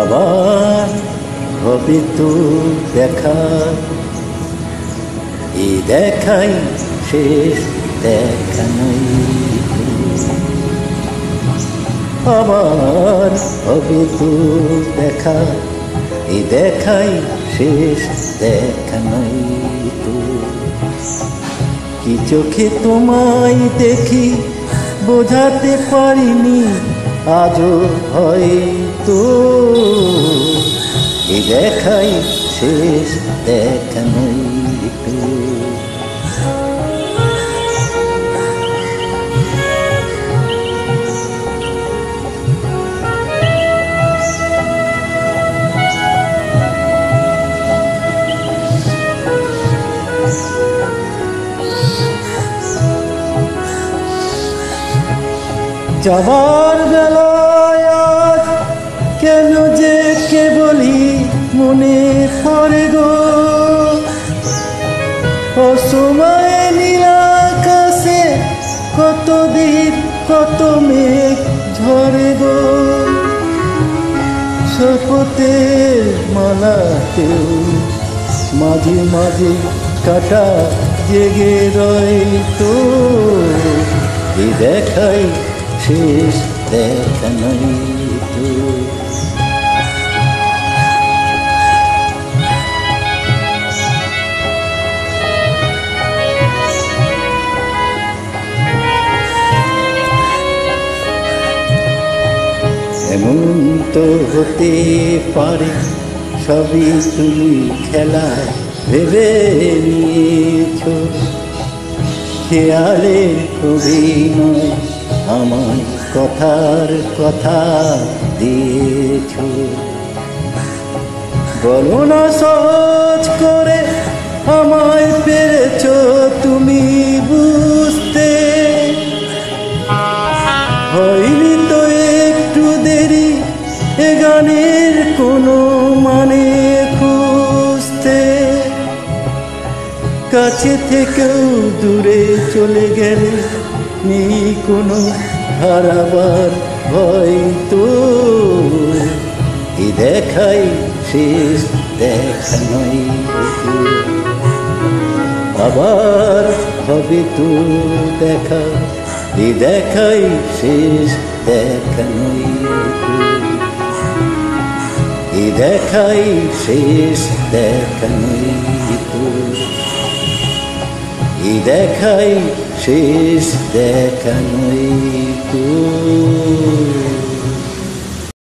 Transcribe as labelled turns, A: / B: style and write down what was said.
A: আবার হবে তো দেখা, এই দেখাই শেষ দেখা নাই। আবার হবে তো দেখা, এই দেখাই শেষ দেখা নাই তো। কি চোখে তোমায় দেখি বোঝাতে পারিনি আজও হয়তো, এই দেখাই শেষ দেখা নাই তো। যাবার বেলায় আজ কেন যে কেবলই মনে পড়ে গো, অসময়ে নীল আকাশে কত দিন কত মেঘ ঝরে গো। শপথের মালাতেও মাঝে মাঝে কাটা জেগে রয় তো, এই দেখাই শেষ দেখা নাই তো। এমন তো হতে পারে সবই তুমি খেলায় ভেবে নিয়েছ, খেয়ালের অভিনয় আমার কথার কথা দিয়েছ। বলো না সহজ করে আমায় পেরেছ তুমি বুঝতে, হয়নি তো একটু দেরি এ গানের কোনো মানে খুঁজতে। কাছে থেকেও দূরে চলে গেলে নেই কোনো হারাবার ভয় তো, এই দেখাই শেষ দেখা নয়। আবার হবে তো দেখা, এই দেখাই শেষ দেখা নয়। এই দেখাই শেষ দেখা নয়, এই দেখাই শেষ দেখা নয় তো।